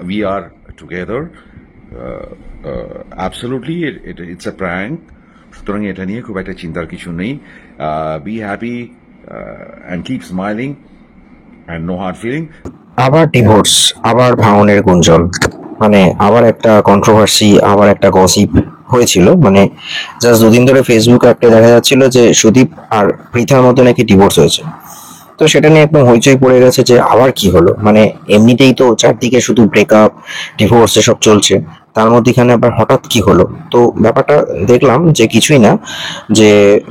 we are together. Absolutely, it's a prank. সুতরাং এটা নিয়ে খুব একটা চিন্তার কিছু নেই. Be happy and keep smiling and no hard feeling. আবার ডিভোর্স, আবার ভাঙনের গুঞ্জন, মানে আবার একটা কন্ট্রোভার্সি, আবার একটা গসিপ হয়েছিল। মানে জাস্ট দুদিন ধরে ফেসবুকে একটা দেখা যাচ্ছিল যে সুদীপ আর পৃথার মধ্যে নাকি ডিভোর্স হয়েছে। তো সেটা নিয়ে একদম হইচই পড়ে গেছে যে আবার কি হলো। মানে এমনিতেই তো চারদিকে শুধু ব্রেকআপ, ডিভোর্স এসব চলছে, তার মধ্যেখানে আবার হঠাৎ কি হলো। তো ব্যাপারটা দেখলাম যে কিছুই না, যে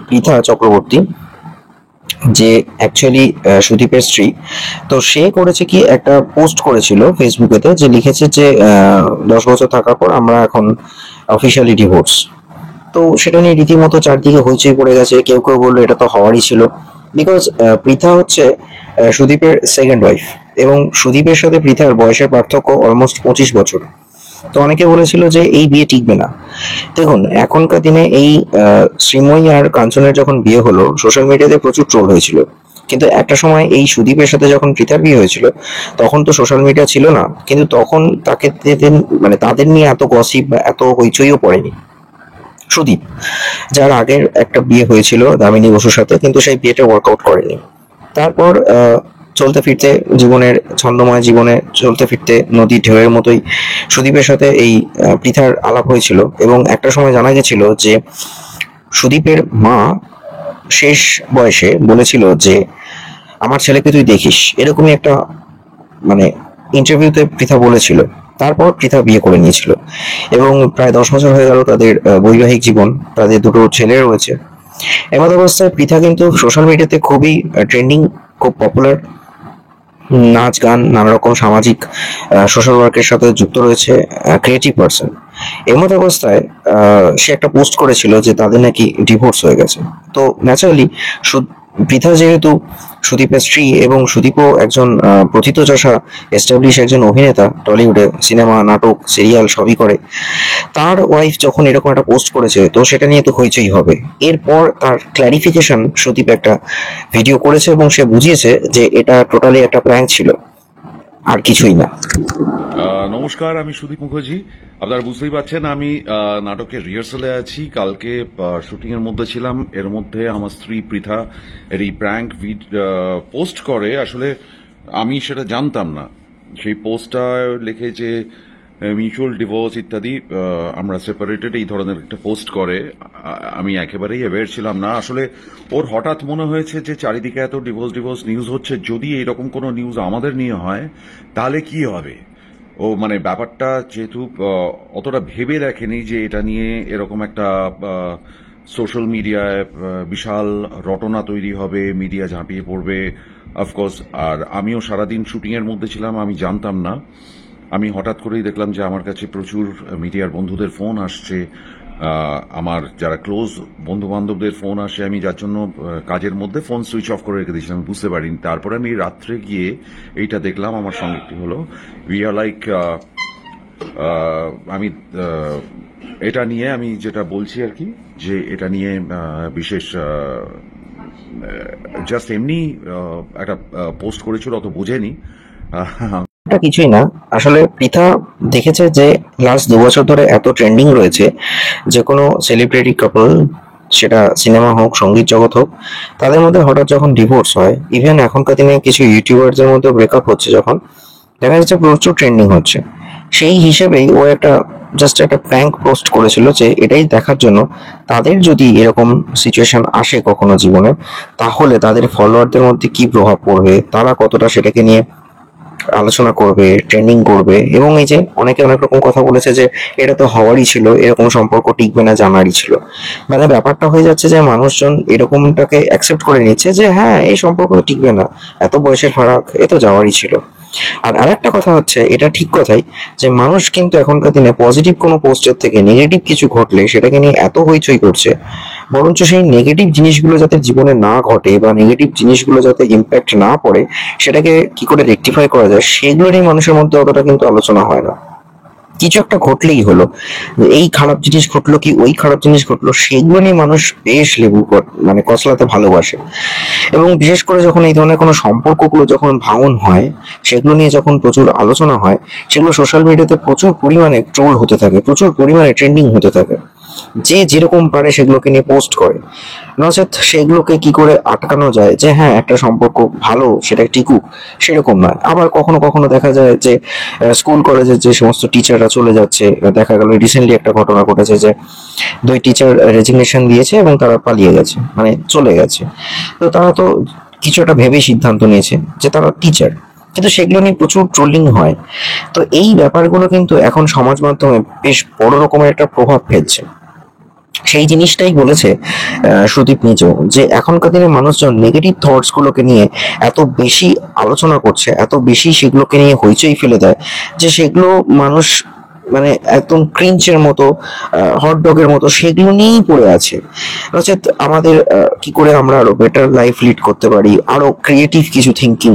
পৃথা চক্রবর্তী, যে অ্যাকচুয়ালি সুদীপের স্ত্রী, তো সে করেছে কি, একটা পোস্ট করেছিল ফেসবুকেতে, যে লিখেছে যে 10 বছর থাকার পর আমরা এখন অফিসিয়ালি ডিভোর্স। তো সেটা নিয়ে রীতিমতো চারদিকে হইচই পড়ে গেছে। কেউ কেউ বললো এটা তো হওয়ারই ছিল, বিকজ পৃথা হচ্ছে সুদীপের সেকেন্ড ওয়াইফ, এবং সুদীপের সাথে পৃথার বয়সের পার্থক্য অলমোস্ট 25 বছর। তো অনেকে বলেছিল যে এই বিয়ে টিকবে না। দেখুন, এখনকার দিনে এই শ্রীময়ী আর কাঞ্চনের যখন বিয়ে হলো, সোশ্যাল মিডিয়াতে প্রচুর ট্রোল হয়েছিল। কিন্তু একটা সময় এই সুদীপের সাথে যখন পৃথার বিয়ে হয়েছিল, তখন তো সোশ্যাল মিডিয়া ছিল না, কিন্তু তখন তাকে মানে তাদের নিয়ে এত গসিপ বা এত হইচইও পড়েনি। সুদীপ, যার আগের একটা বিয়ে হয়েছিল দামিনী বসুর সাথে, কিন্তু সেই বিয়েটা ওয়ার্কআউট করেনি। তারপর চলতে ফিরতে জীবনের ছন্দময় জীবনে চলতে ফিরতে নদী ঢেউয়ের মতোই সুদীপের সাথে এই পৃথার আলাপ হয়েছিল। এবং একটা সময় জানা গেছিল যে সুদীপের মা শেষ বয়সে বলেছিল যে আমার ছেলেকে তুই দেখিস, এরকমই একটা মানে ইন্টারভিউতে পৃথা বলেছিল। তারপর পৃথা বিয়ে করে নিয়েছিল, এবং প্রায় 10 বছর হয়ে গেল তাদের বৈবাহিক জীবন। তাদের দুটো ছেলে রয়েছে। এমত অবস্থায় পৃথা কিন্তু সোশ্যাল মিডিয়াতে খুবই ট্রেন্ডিং, খুব পপুলার, নাচ গান নানা রকম সামাজিক সোশ্যাল ওয়ার্কের সাথে যুক্ত রয়েছে, ক্রিয়েটিভ পার্সন। এমত অবস্থায় সে একটা পোস্ট করেছিল যে তাদের নাকি ডিভোর্স হয়ে গেছে। তো ন্যাচারালি পৃথা যেহেতু সুদীপের স্ত্রী, এবং সুদীপও একজন প্রথিতযশা এস্টাবলিশ একজন অভিনেতা, টলিউডে সিনেমা, নাটক, সিরিয়াল সবই করে, তার ওয়াইফ যখন এরকম একটা পোস্ট করেছে, তো সেটা নিয়ে তো হইচই হবে। এরপর তার ক্ল্যারিফিকেশন সুদীপ একটা ভিডিও করেছে, এবং সে বুঝিয়েছে যে এটা টোটালি একটা প্র্যাঙ্ক ছিল, আর কিছুই না। নমস্কার, আমি সুদীপ মুখার্জি। আপনারা বুঝতেই পারছেন আমি নাটকের রিহার্সালে আছি। কালকে শুটিং এর মধ্যে ছিলাম। এর মধ্যে আমার স্ত্রী পৃথা এর এই প্র্যাঙ্ক পোস্ট করে। আসলে আমি সেটা জানতাম না। সেই পোস্টটা লিখে যে মিউচুয়াল ডিভোর্স ইত্যাদি, আমরা সেপারেটেড, এই ধরনের একটা পোস্ট করে। আমি একেবারেই অ্যাওয়্যার ছিলাম না। আসলে ওর হঠাৎ মনে হয়েছে যে চারিদিকে এত ডিভোর্স নিউজ হচ্ছে, যদি এরকম কোনো নিউজ আমাদের নিয়ে হয় তাহলে কি হবে। ও মানে ব্যাপারটা যেহেতু অতটা ভেবে দেখেনি যে এটা নিয়ে এরকম একটা সোশ্যাল মিডিয়ায় বিশাল রটনা তৈরি হবে, মিডিয়া ঝাঁপিয়ে পড়বে অফকোর্স। আর আমিও সারাদিন শুটিং এর মধ্যে ছিলাম, আমি জানতাম না। আমি হঠাৎ করেই দেখলাম যে আমার কাছে প্রচুর মিডিয়ার বন্ধুদের ফোন আসছে, আমার যারা ক্লোজ বন্ধু বান্ধবদের ফোন আসে। আমি যার জন্য কাজের মধ্যে ফোন সুইচ অফ করে রেখে দিয়েছিলাম, বুঝতে পারিনি। তারপরে আমি রাত্রে গিয়ে এইটা দেখলাম, আমার সঙ্গে একটি হলো। উই আর লাইক, আমি এটা নিয়ে আমি যেটা বলছি আর কি, যে এটা নিয়ে বিশেষ জাস্ট এমনি একটা পোস্ট করেছিল, অত বোঝেনি। এটা কিছুই না। আসলে পৃথা দেখেছে যে লাস্ট 2 বছর ধরে এত ট্রেন্ডিং রয়েছে, যে কোনো সেলিব্রিটি কাপল, সেটা সিনেমা হোক, সঙ্গীত জগৎ হোক, তাদের মধ্যে হঠাৎ যখন ডিভোর্স হয়, ইভেন এখনকার দিনে কিছু ইউটিউবারদের মধ্যে ব্রেকআপ হচ্ছে, যখন দেখা যাচ্ছে প্রচুর ট্রেন্ডিং হচ্ছে, সেই হিসেবেই ও একটা জাস্ট একটা প্র্যাঙ্ক পোস্ট করেছিল, যে এটাই দেখার জন্য তাদের যদি এরকম সিচুয়েশন আসে কখনো জীবনে, তাহলে তাদের ফলোয়ারদের মধ্যে কি প্রভাব পড়বে, তারা কতটা সেটাকে নিয়ে আলোচনা করবে, ট্রেন্ডিং করবে। এবং এই যে অনেকে অনেক রকম কথা বলেছে যে এটা তো হওয়ারই ছিল, এরকম সম্পর্ক টিকবে না, জানারই ছিল। মানে ব্যাপারটা হয়ে যাচ্ছে যে মানুষজন এরকমটাকে অ্যাকসেপ্ট করে নিচ্ছে যে হ্যাঁ, এই সম্পর্ক টিকবে না, এত বয়সের ফারাক, এ তো যাওয়ারই ছিল। আর আরেকটা কথা হচ্ছে, এটা ঠিক কথাই, যে মানুষ কিন্তু এখনকার দিনে পজিটিভ কোনো পোস্টের থেকে নেগেটিভ কিছু ঘটলে সেটাকে নিয়ে এত হইচই করছে, বরঞ্চ সেই নেগেটিভ জিনিসগুলো যাতে জীবনে না ঘটে, বা নেগেটিভ জিনিসগুলো যাতে ইম্প্যাক্ট না পড়ে, সেটাকে কি করে রেকটিফাই করা যায়, সেগুলো নিয়ে মানুষের মধ্যে অতটা কিন্তু আলোচনা হয় না। কিছু একটা ঘটলেই হলো, এই খারাপ জিনিস ঘটলো কি ওই খারাপ জিনিস ঘটলো, সেগুলো নিয়ে মানুষ বেশ মানে কচলাতে ভালোবাসে। এবং বিশেষ করে যখন এই ধরনের কোনো সম্পর্কগুলো যখন ভাঙন হয়, সেগুলো নিয়ে যখন প্রচুর আলোচনা হয়, সেগুলো সোশ্যাল মিডিয়াতে প্রচুর পরিমাণে ট্রোল হতে থাকে, প্রচুর পরিমাণে ট্রেন্ডিং হতে থাকে। যে যেরকম পারে সেগুলোকে নিয়ে পোস্ট করে, নচেত সেগুলোকে কি করে আটকানো যায় যে হ্যাঁ একটা সম্পর্ক ভালো সেটা টিকুক, সেরকম নয়। আবার কখনো কখনো দেখা যায় যে স্কুল কলেজের যে সমস্ত টিচাররা চলে যাচ্ছে, দেখা গেল রিসেন্টলি একটা ঘটনা ঘটেছে যে 2 টিচার রেজিগনেশন দিয়েছে এবং তারা পালিয়ে গেছে, মানে চলে গেছে। তো তারা তো কিছু একটা ভেবে সিদ্ধান্ত নিয়েছে যে তারা টিচার, কিন্তু সেগুলো নিয়ে প্রচুর ট্রোলিং হয়। তো এই ব্যাপারগুলো কিন্তু এখন সমাজ মাধ্যমে বেশ বড় রকমের একটা প্রভাব ফেলছে। সেই জিনিসটাই বলেছে সুদীপ নিজেও, যে এখনকার দিনে মানুষজন নেগেটিভ থটস গুলোকে নিয়ে এত বেশি আলোচনা করছে, এত বেশি সেগুলোকে নিয়ে হইচই ফেলে দেয়, যে সেগুলো মানুষ মানে একদম ক্রিঞ্চের মতো, হটডগের মতো সেগুলো নিয়েই পড়ে আছে। নচেত আমাদের কি করে আমরা আরো বেটার লাইফ লিড করতে পারি, আরো ক্রিয়েটিভ কিছু থিঙ্কিং,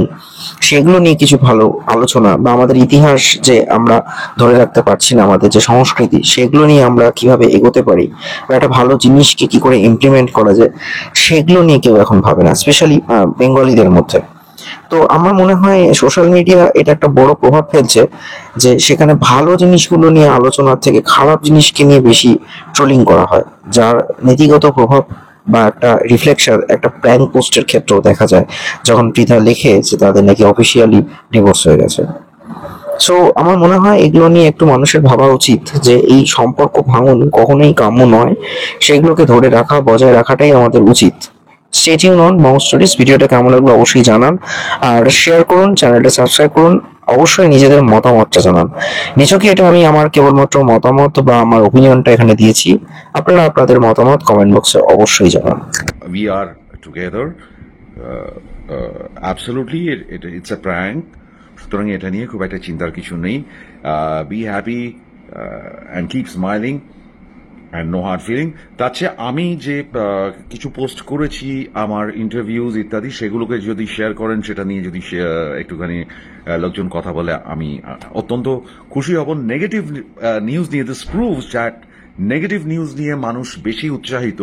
সেগুলো নিয়ে কিছু ভালো আলোচনা, বা আমাদের ইতিহাস যে আমরা ধরে রাখতে পারছি না, আমাদের যে সংস্কৃতি, সেগুলো নিয়ে আমরা কিভাবে এগোতে পারি, বা একটা ভালো জিনিসকে কি করে ইমপ্লিমেন্ট করা যায়, সেগুলো নিয়ে কেউ এখন ভাবে না, স্পেশালি বেঙ্গলিদের মধ্যে। তো আমার মনে হয় সোশ্যাল মিডিয়া এটা একটা বড় প্রভাব ফেলছে, যে সেখানে ভালো জিনিসগুলো নিয়ে আলোচনার থেকে খারাপ জিনিসকে নিয়ে বেশি ট্রোলিং করা হয়, যার নীতিগত প্রভাব বা একটা রিফ্লেকশন একটা প্র্যাঙ্ক পোস্টের ক্ষেত্রেও দেখা যায়, যখন পৃথা লেখে যে তাদের নাকি অফিসিয়ালি ডিভোর্স হয়ে গেছে। সো আমার মনে হয় এগুলো নিয়ে একটু মানুষের ভাবা উচিত, যে এই সম্পর্ক ভাঙন কখনোই কাম্য নয়, সেগুলোকে ধরে রাখা, বজায় রাখাটাই আমাদের উচিত। Stay tune on Mou stories. ভিডিওটা কেমন লাগলো অবশ্যই জানান, আর শেয়ার করুন, চ্যানেলটা সাবস্ক্রাইব করুন, অবশ্যই নিজেদের মতামতটা জানান। নিছকই এটা আমি আমার কেবলমাত্র মতামত বা আমার ওপিনিয়নটা এখানে দিয়েছি, আপনারা আপনাদের মতামত কমেন্ট বক্সে অবশ্যই জানান। We are together. Absolutely, it's a prank. সুতরাং এটা নিয়ে খুব একটা চিন্তার কিছু নেই। Be happy and keep smiling and no hard feeling. তার চেয়ে আমি যে কিছু পোস্ট করেছি আমার ইন্টারভিউজ ইত্যাদি, সেগুলোকে যদি শেয়ার করেন, সেটা নিয়ে যদি একটুখানি লোকজন কথা বলে, আমি অত্যন্ত খুশি হব। নেগেটিভ নিউজ নিয়ে this proves that negative news নিয়ে মানুষ বেশি উৎসাহিত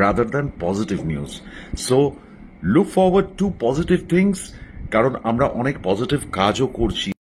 rather than positive news. So look forward to positive things, কারণ আমরা অনেক পজিটিভ কাজও করছি।